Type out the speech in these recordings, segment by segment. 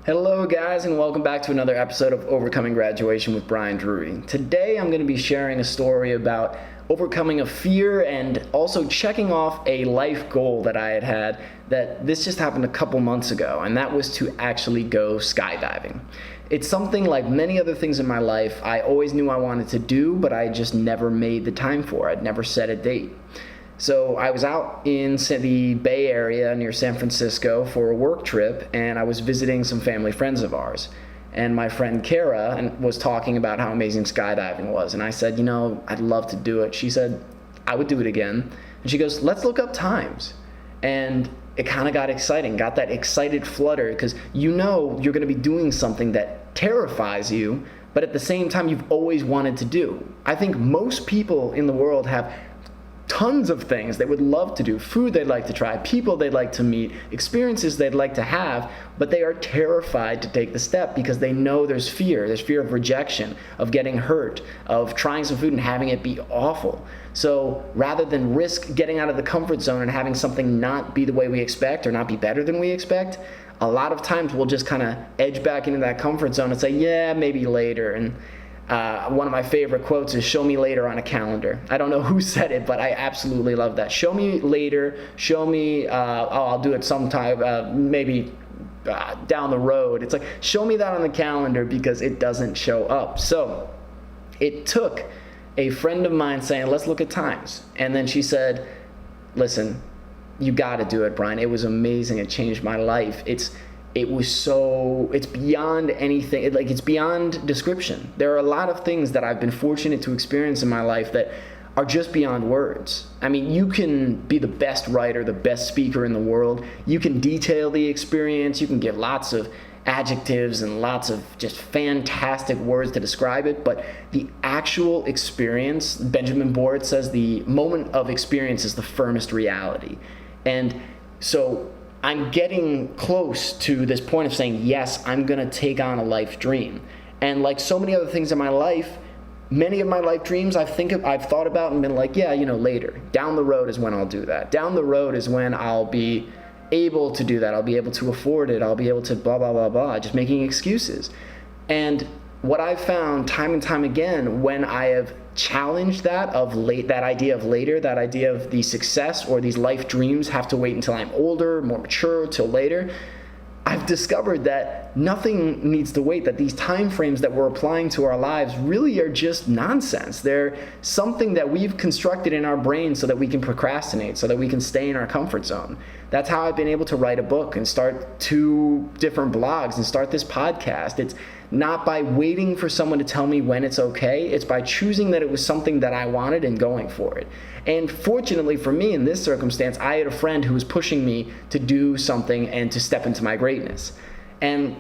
Hello guys, and welcome back to another episode of Overcoming Graduation with Brian Drury. Today I'm going to be sharing a story about overcoming a fear and also checking off a life goal that I had that this just happened a couple months ago, and that was to actually go skydiving. It's something like many other things in my life I always knew I wanted to do, but I just never made the time for it. I'd never set a date. So I was out in the Bay Area near San Francisco for a work trip, and I was visiting some family friends of ours. And my friend Kara was talking about how amazing skydiving was. And I said, I'd love to do it. She said, I would do it again. And she goes, let's look up times. And it kind of got exciting, got that excited flutter, because you're going to be doing something that terrifies you, but at the same time you've always wanted to do. I think most people in the world have tons of things they would love to do, food they'd like to try, people they'd like to meet, experiences they'd like to have, but they are terrified to take the step because they know there's fear of rejection, of getting hurt, of trying some food and having it be awful. So rather than risk getting out of the comfort zone and having something not be the way we expect or not be better than we expect, a lot of times we'll just kind of edge back into that comfort zone and say, yeah, maybe later. And one of my favorite quotes is, show me later on a calendar. I don't know who said it, but I absolutely love that. Show me later, show me, I'll do it sometime, maybe down the road. It's like, show me that on the calendar because it doesn't show up. So it took a friend of mine saying, let's look at times. And then she said, you got to do it, Brian. It was amazing. It changed my life. It's beyond anything. It's beyond description. There are a lot of things that I've been fortunate to experience in my life that are just beyond words. I mean, you can be the best writer, the best speaker in the world. You can detail the experience. You can give lots of adjectives and lots of just fantastic words to describe it. But the actual experience, Benjamin Board says, the moment of experience is the firmest reality. And so I'm getting close to this point of saying, yes, I'm going to take on a life dream. And like so many other things in my life, many of my life dreams I've thought about and been like, yeah, later. Down the road is when I'll do that. Down the road is when I'll be able to do that. I'll be able to afford it. I'll be able to blah, blah, blah, blah, just making excuses. And what I've found time and time again when I have challenged that idea of later, that idea of the success or these life dreams have to wait until I'm older, more mature, till later, I've discovered that nothing needs to wait, that these time frames that we're applying to our lives really are just nonsense. They're something that we've constructed in our brain so that we can procrastinate, so that we can stay in our comfort zone. That's how I've been able to write a book and start 2 different blogs and start this podcast. It's not by waiting for someone to tell me when it's okay. It's by choosing that it was something that I wanted and going for it. And fortunately for me in this circumstance, I had a friend who was pushing me to do something and to step into my greatness. And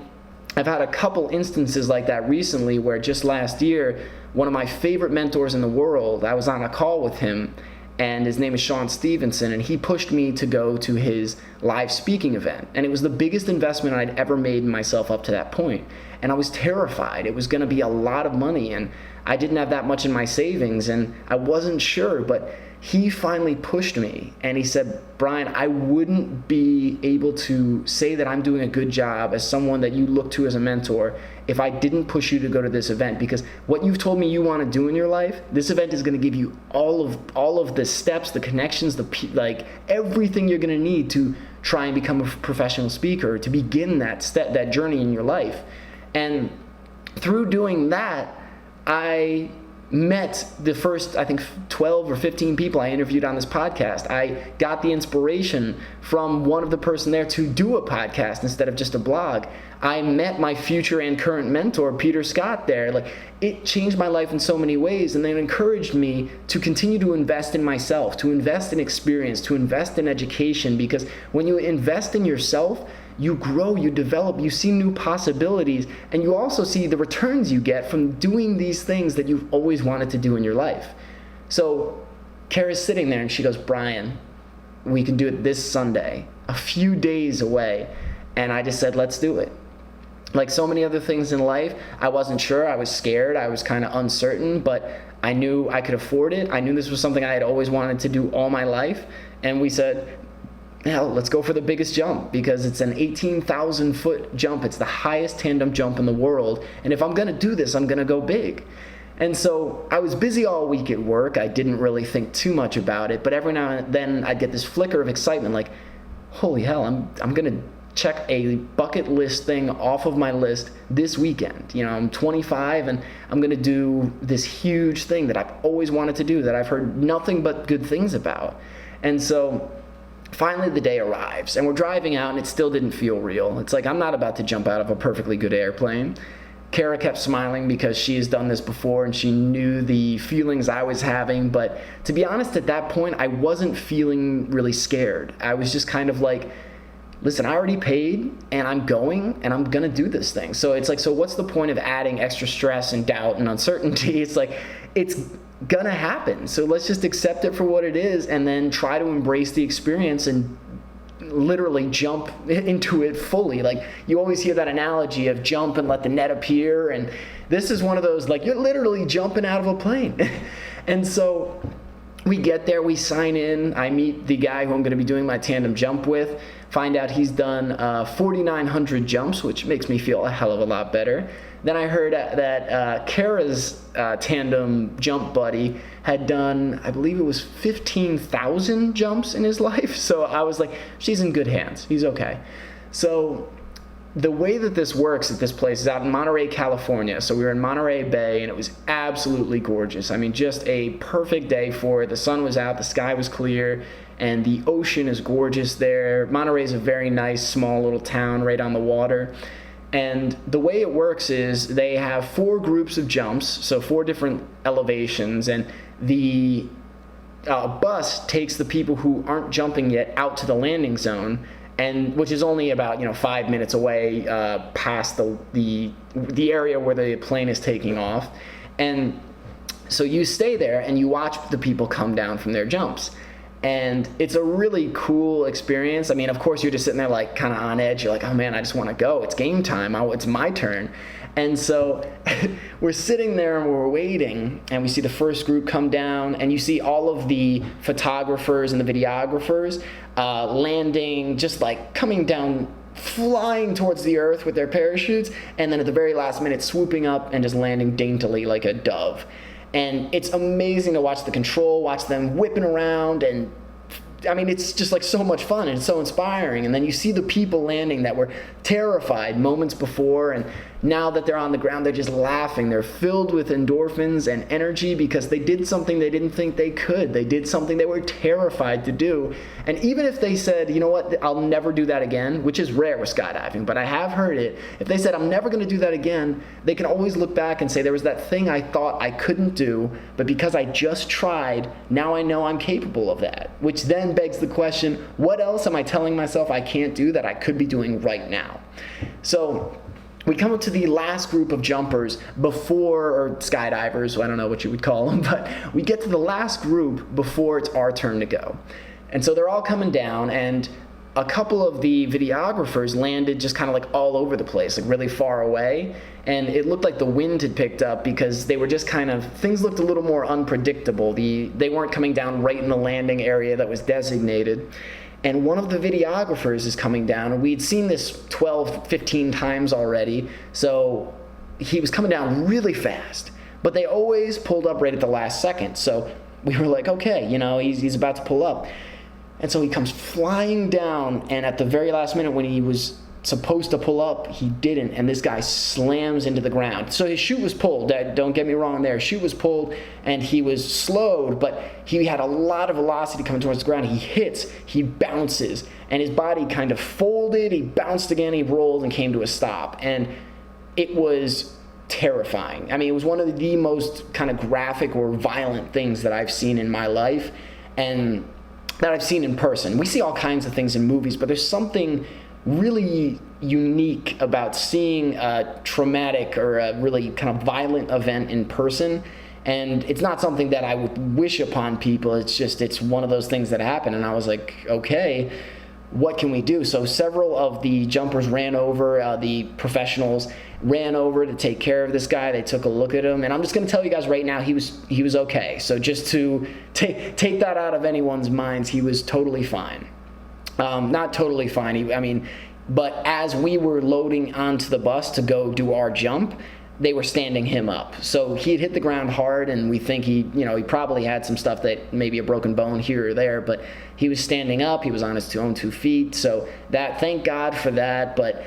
I've had a couple instances like that recently where just last year, one of my favorite mentors in the world, I was on a call with him, and his name is Sean Stevenson, and he pushed me to go to his live speaking event. And it was the biggest investment I'd ever made in myself up to that point. And I was terrified. It was going to be a lot of money, and I didn't have that much in my savings, and I wasn't sure, but he finally pushed me, and he said, Brian, I wouldn't be able to say that I'm doing a good job as someone that you look to as a mentor if I didn't push you to go to this event, because what you've told me you want to do in your life, this event is going to give you all of the steps, the connections, everything you're going to need to try and become a professional speaker, to begin that journey in your life. And through doing that, I met the first, 12 or 15 people I interviewed on this podcast. I got the inspiration from one of the person there to do a podcast instead of just a blog. I met my future and current mentor, Peter Scott, there. It changed my life in so many ways, and then encouraged me to continue to invest in myself, to invest in experience, to invest in education, because when you invest in yourself, you grow, you develop, you see new possibilities, and you also see the returns you get from doing these things that you've always wanted to do in your life. So Kara's sitting there and she goes, Brian, we can do it this Sunday, a few days away. And I just said, let's do it. Like so many other things in life, I wasn't sure, I was scared, I was kind of uncertain, but I knew I could afford it. I knew this was something I had always wanted to do all my life. And we said, hell, let's go for the biggest jump, because it's an 18,000 foot jump. It's the highest tandem jump in the world. And if I'm going to do this, I'm going to go big. And so I was busy all week at work. I didn't really think too much about it, but every now and then I'd get this flicker of excitement, like, holy hell, I'm going to check a bucket list thing off of my list this weekend. You know, I'm 25 and I'm going to do this huge thing that I've always wanted to do, that I've heard nothing but good things about. And so finally the day arrives and we're driving out and it still didn't feel real. It's like, I'm not about to jump out of a perfectly good airplane. Kara kept smiling because she has done this before and she knew the feelings I was having. But to be honest, at that point, I wasn't feeling really scared. I was just kind of like, listen, I already paid and I'm going and I'm going to do this thing. So it's like, so what's the point of adding extra stress and doubt and uncertainty? It's like, it's going to happen. So let's just accept it for what it is and then try to embrace the experience and literally jump into it fully. Like, you always hear that analogy of jump and let the net appear, and this is one of those, like, you're literally jumping out of a plane. And so we get there, we sign in, I meet the guy who I'm going to be doing my tandem jump with, find out he's done 4,900 jumps, which makes me feel a hell of a lot better. Then I heard that Kara's tandem jump buddy had done, I believe it was 15,000 jumps in his life. So I was like, she's in good hands. He's okay. So the way that this works at this place is out in Monterey, California. So we were in Monterey Bay and it was absolutely gorgeous. I mean, just a perfect day for it. The sun was out, the sky was clear, and the ocean is gorgeous there. Monterey is a very nice, small little town right on the water. And the way it works is they have 4 groups of jumps, so 4 different elevations, and the bus takes the people who aren't jumping yet out to the landing zone, and which is only about 5 minutes away past the area where the plane is taking off. And so you stay there and you watch the people come down from their jumps. And it's a really cool experience. I mean, of course, you're just sitting there like kind of on edge. You're like, oh man, I just want to go. It's game time. It's my turn. And so we're sitting there and we're waiting, and we see the first group come down, and you see all of the photographers and the videographers landing, just like coming down, flying towards the earth with their parachutes, and then at the very last minute swooping up and just landing daintily like a dove. And it's amazing to watch the control, watch them whipping around, and I mean, it's just like so much fun and it's so inspiring. And then you see the people landing that were terrified moments before, and now that they're on the ground, they're just laughing. They're filled with endorphins and energy because they did something they didn't think they could. They did something they were terrified to do. And even if they said, you know what, I'll never do that again, which is rare with skydiving, but I have heard it. If they said, I'm never going to do that again, they can always look back and say, there was that thing I thought I couldn't do, but because I just tried, now I know I'm capable of that. Which then begs the question, what else am I telling myself I can't do that I could be doing right now? So we come up to the last group of jumpers before, or skydivers, I don't know what you would call them, but we get to the last group before it's our turn to go. And so they're all coming down, and a couple of the videographers landed just kind of like all over the place, like really far away. And it looked like the wind had picked up because they were just kind of, things looked a little more unpredictable. They weren't coming down right in the landing area that was designated. And one of the videographers is coming down, and we'd seen this 12, 15 times already, so he was coming down really fast. But they always pulled up right at the last second, so we were like, okay, he's about to pull up. And so he comes flying down, and at the very last minute when he was supposed to pull up, he didn't, and this guy slams into the ground. So his chute was pulled, don't get me wrong there, his chute was pulled, and he was slowed, but he had a lot of velocity coming towards the ground. He hits, he bounces, and his body kind of folded, he bounced again, he rolled, and came to a stop. And it was terrifying. I mean, it was one of the most kind of graphic or violent things that I've seen in my life, and that I've seen in person. We see all kinds of things in movies, but there's something really unique about seeing a traumatic or a really kind of violent event in person. And it's not something that I would wish upon people. It's one of those things that happen. And I was like, okay, what can we do? So several of the jumpers ran over, the professionals ran over to take care of this guy. They took a look at him, and I'm just going to tell you guys right now, he was okay. So just to take that out of anyone's minds, he was totally fine. Not totally fine. But as we were loading onto the bus to go do our jump, they were standing him up. So he had hit the ground hard, and we think he probably had some stuff that maybe a broken bone here or there, but he was standing up. He was on his own 2 feet. So thank God for that. But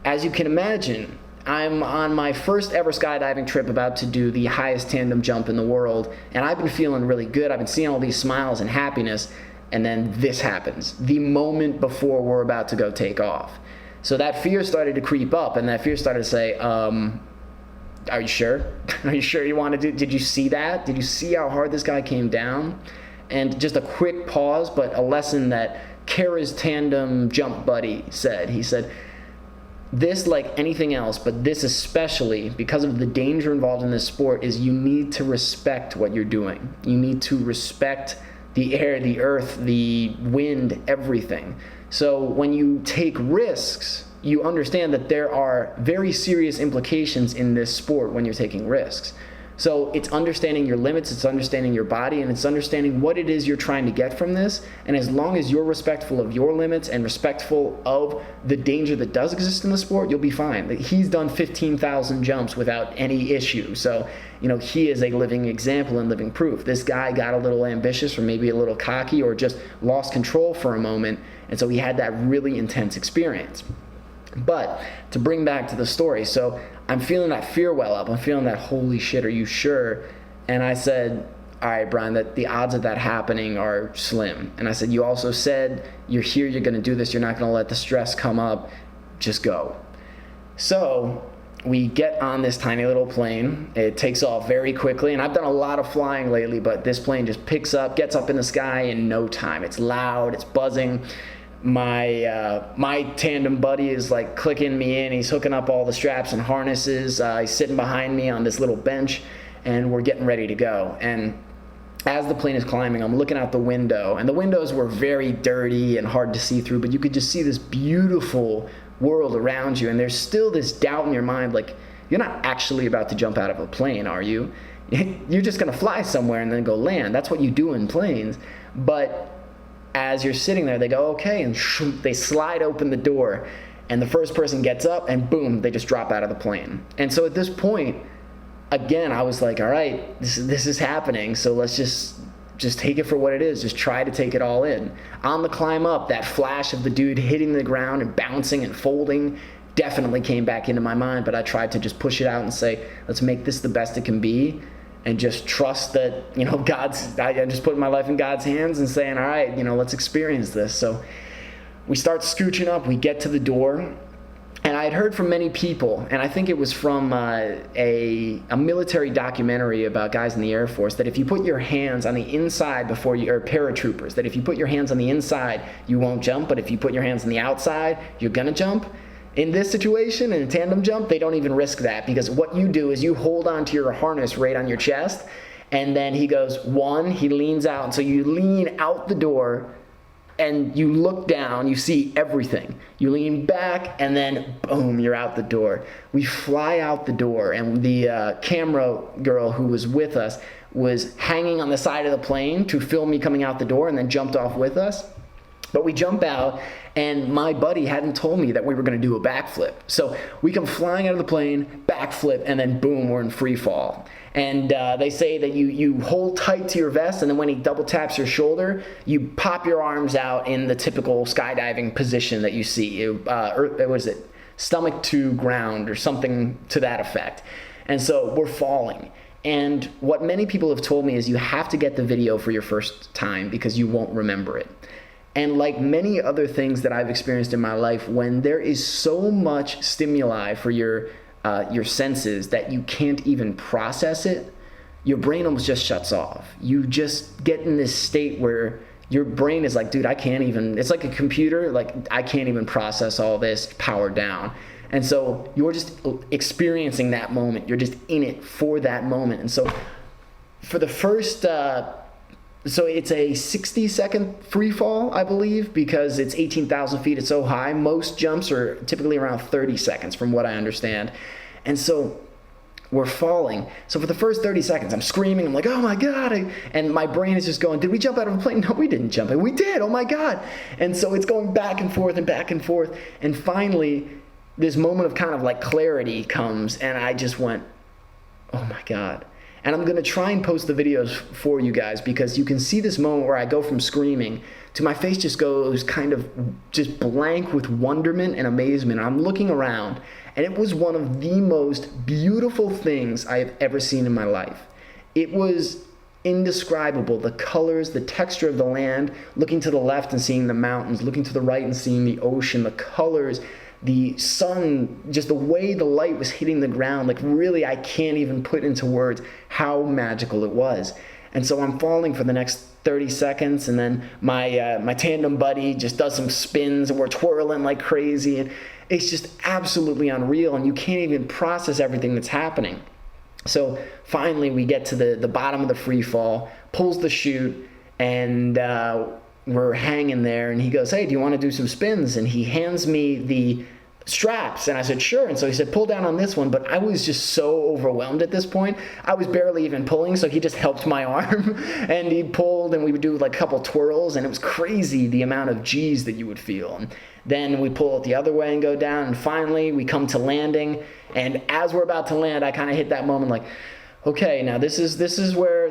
as you can imagine, I'm on my first ever skydiving trip, about to do the highest tandem jump in the world, and I've been feeling really good. I've been seeing all these smiles and happiness, and then this happens the moment before we're about to go take off. So that fear started to creep up, and that fear started to say, are you sure? Are you sure you want to do? Did you see that? Did you see how hard this guy came down? And just a quick pause, but a lesson that Kara's tandem jump buddy said. He said, this, like anything else, but this especially, because of the danger involved in this sport, is you need to respect what you're doing. You need to respect the air, the earth, the wind, everything. So when you take risks, you understand that there are very serious implications in this sport when you're taking risks. So it's understanding your limits, it's understanding your body, and it's understanding what it is you're trying to get from this. And as long as you're respectful of your limits and respectful of the danger that does exist in the sport, you'll be fine. He's done 15,000 jumps without any issue. So, he is a living example and living proof. This guy got a little ambitious, or maybe a little cocky, or just lost control for a moment. And so he had that really intense experience. But to bring back to the story, so I'm feeling that fear well up. I'm feeling that, holy shit, are you sure? And I said, all right, Brian, that the odds of that happening are slim. And I said, you also said you're here, you're going to do this, you're not going to let the stress come up, just go. So we get on this tiny little plane. It takes off very quickly, and I've done a lot of flying lately, but this plane just picks up, gets up in the sky in no time. It's loud, it's buzzing. My tandem buddy is like clicking me in. He's hooking up all the straps and harnesses. He's sitting behind me on this little bench, and we're getting ready to go. And as the plane is climbing, I'm looking out the window, and the windows were very dirty and hard to see through, but you could just see this beautiful world around you. And there's still this doubt in your mind, like, you're not actually about to jump out of a plane, are you? You're just going to fly somewhere and then go land. That's what you do in planes. But as you're sitting there, they go, okay, and they slide open the door, and the first person gets up, and boom, they just drop out of the plane. And so at this point, again, I was like, all right, this is happening, so let's just take it for what it is. Just try to take it all in. On the climb up, that flash of the dude hitting the ground and bouncing and folding definitely came back into my mind, but I tried to just push it out and say, let's make this the best it can be. And just trust that, I'm just putting my life in God's hands and saying, all right, let's experience this. So we start scooching up, we get to the door, and I had heard from many people, and I think it was from a military documentary about guys in the Air Force, that if you put your hands on the inside or paratroopers, that if you put your hands on the inside, you won't jump, but if you put your hands on the outside, you're gonna jump. In this situation, in a tandem jump, they don't even risk that, because what you do is you hold onto your harness right on your chest, and then he goes, one, he leans out. So you lean out the door, and you look down, you see everything. You lean back, and then boom, you're out the door. We fly out the door, and the camera girl who was with us was hanging on the side of the plane to film me coming out the door, and then jumped off with us. But we jump out, and my buddy hadn't told me that we were going to do a backflip. So we come flying out of the plane, backflip, and then boom, we're in free fall. And they say that you hold tight to your vest, and then when he double taps your shoulder, you pop your arms out in the typical skydiving position that you see. What is it? Stomach to ground, or something to that effect. And so we're falling. And what many people have told me is you have to get the video for your first time, because you won't remember it. And like many other things that I've experienced in my life, when there is so much stimuli for your senses that you can't even process it, your brain almost just shuts off. You just get in this state where your brain is like, dude, I can't even, it's like a computer, like I can't even process all this, power down. And so you're just experiencing that moment. You're just in it for that moment. And so for the first... So it's a 60-second free fall, I believe, because it's 18,000 feet. It's so high. Most jumps are typically around 30 seconds, from what I understand. And so we're falling. So for the first 30 seconds, I'm screaming. I'm like, oh my God. And my brain is just going, did we jump out of a plane? No, we didn't jump. We did. Oh my God. And so it's going back and forth and back and forth. And finally, this moment of kind of like clarity comes. And I just went, oh my God. And I'm going to try and post the videos for you guys, because you can see this moment where I go from screaming to my face just goes kind of just blank with wonderment and amazement. I'm looking around, and it was one of the most beautiful things I have ever seen in my life. It was indescribable. The colors, the texture of the land, looking to the left and seeing the mountains, looking to the right and seeing the ocean, the colors, the sun, just the way the light was hitting the ground. Like really, I can't even put into words how magical it was. And so I'm falling for the next 30 seconds, and then my tandem buddy just does some spins, and we're twirling like crazy, and it's just absolutely unreal, and you can't even process everything that's happening. So finally we get to the bottom of the free fall, pulls the chute, and we're hanging there, and he goes, hey, do you want to do some spins? And he hands me the straps, and I said, sure. And so he said, pull down on this one, but I was just so overwhelmed at this point. I was barely even pulling, so he just helped my arm, and he pulled, and we would do like a couple twirls, and it was crazy the amount of G's that you would feel. And then we pull it the other way and go down, and finally we come to landing, and as we're about to land, I kind of hit that moment like, okay, now this is where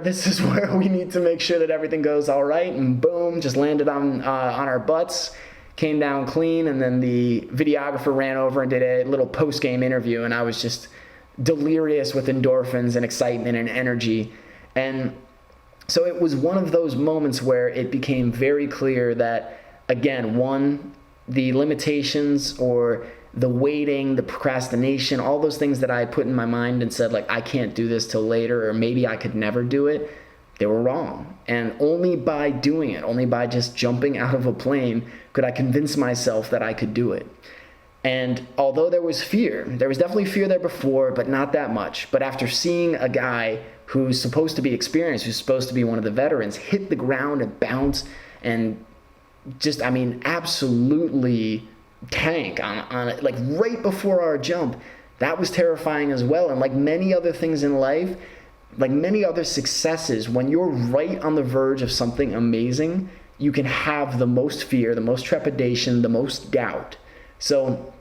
we need to make sure that everything goes all right, and boom, just landed on our butts, came down clean, and then the videographer ran over and did a little post-game interview, and I was just delirious with endorphins and excitement and energy. And so it was one of those moments where it became very clear that, again, one, the limitations or the waiting, the procrastination, all those things that I put in my mind and said, like, I can't do this till later, or maybe I could never do it, they were wrong. And only by doing it, only by just jumping out of a plane, could I convince myself that I could do it. And although there was fear, there was definitely fear there before, but not that much. But after seeing a guy who's supposed to be experienced, who's supposed to be one of the veterans, hit the ground and bounce and just, I mean, absolutely tank on it, like right before our jump, that was terrifying as well. And like many other things in life, like many other successes, when you're right on the verge of something amazing, you can have the most fear, the most trepidation, the most doubt. So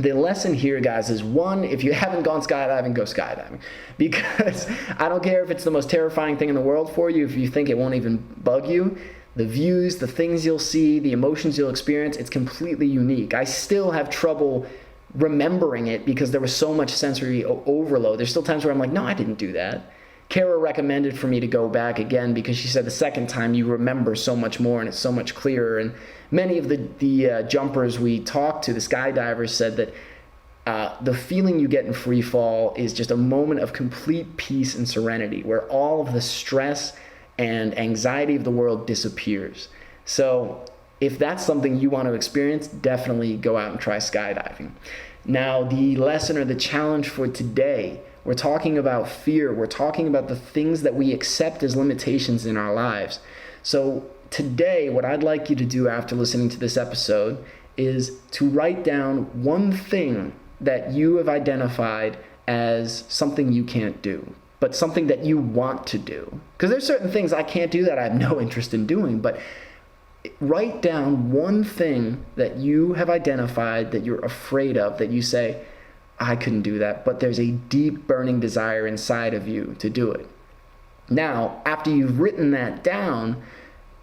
the lesson here, guys, is one, if you haven't gone skydiving, go skydiving. Because I don't care if it's the most terrifying thing in the world for you, if you think it won't even bug you, the views, the things you'll see, the emotions you'll experience, it's completely unique. I still have trouble remembering it because there was so much sensory overload. There's still times where I'm like, no, I didn't do that. Kara recommended for me to go back again because she said the second time you remember so much more and it's so much clearer. And many of the jumpers we talked to, the skydivers, said that the feeling you get in free fall is just a moment of complete peace and serenity where all of the stress and anxiety of the world disappears. So if that's something you want to experience, definitely go out and try skydiving. Now, the lesson or the challenge for today, we're talking about fear. We're talking about the things that we accept as limitations in our lives. So today, what I'd like you to do after listening to this episode is to write down one thing that you have identified as something you can't do, but something that you want to do. Because there's certain things I can't do that I have no interest in doing, but write down one thing that you have identified that you're afraid of, that you say, I couldn't do that, but there's a deep burning desire inside of you to do it. Now, after you've written that down,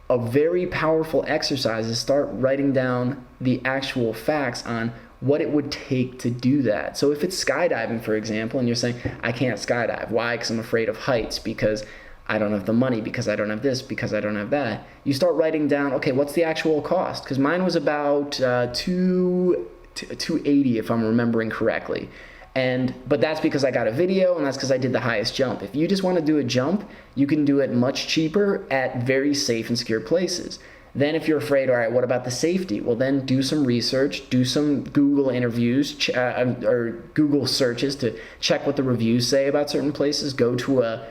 a very powerful exercise is start writing down the actual facts on what it would take to do that. So if it's skydiving, for example, and you're saying, I can't skydive. Why? Because I'm afraid of heights, because I don't have the money, because I don't have this, because I don't have that. You start writing down, okay, what's the actual cost? Because mine was about $280, if I'm remembering correctly. But that's because I got a video, and that's because I did the highest jump. If you just want to do a jump, you can do it much cheaper at very safe and secure places. Then if you're afraid, all right, what about the safety? Well, then do some research, do some Google interviews or Google searches to check what the reviews say about certain places. Go to a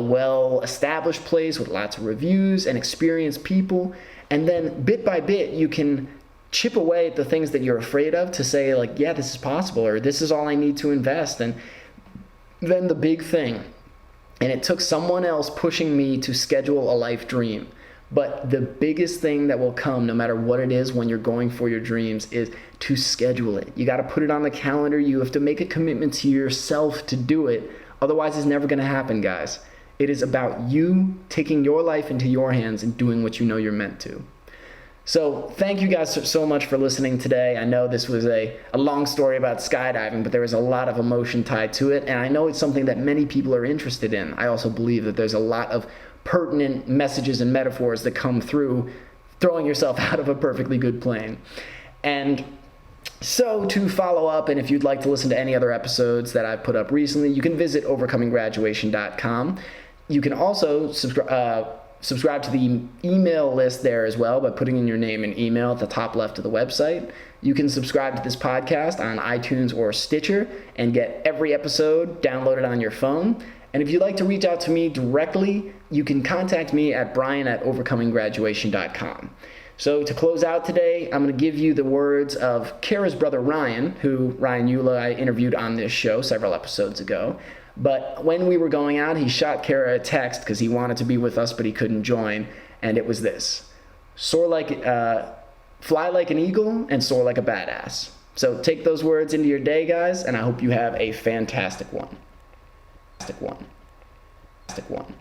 well-established place with lots of reviews and experienced people. And then bit by bit, you can chip away at the things that you're afraid of to say, like, yeah, this is possible, or this is all I need to invest. And then the big thing, and it took someone else pushing me to schedule a life dream. But the biggest thing that will come, no matter what it is when you're going for your dreams, is to schedule it. You got to put it on the calendar. You have to make a commitment to yourself to do it. Otherwise, it's never going to happen, guys. It is about you taking your life into your hands and doing what you know you're meant to. So thank you guys so much for listening today. I know this was a long story about skydiving, but there was a lot of emotion tied to it, and I know it's something that many people are interested in. I also believe that there's a lot of pertinent messages and metaphors that come through throwing yourself out of a perfectly good plane. And so to follow up, and if you'd like to listen to any other episodes that I've put up recently, you can visit overcominggraduation.com. You can also subscribe to the email list there as well by putting in your name and email at the top left of the website. You can subscribe to this podcast on iTunes or Stitcher and get every episode downloaded on your phone. And if you'd like to reach out to me directly, you can contact me at brian@overcominggraduation.com. So to close out today, I'm going to give you the words of Kara's brother Ryan, who Ryan Eula I interviewed on this show several episodes ago. But when we were going out, he shot Kara a text because he wanted to be with us, but he couldn't join. And it was this: fly like an eagle and soar like a badass. So take those words into your day, guys, and I hope you have a fantastic one. Fantastic one.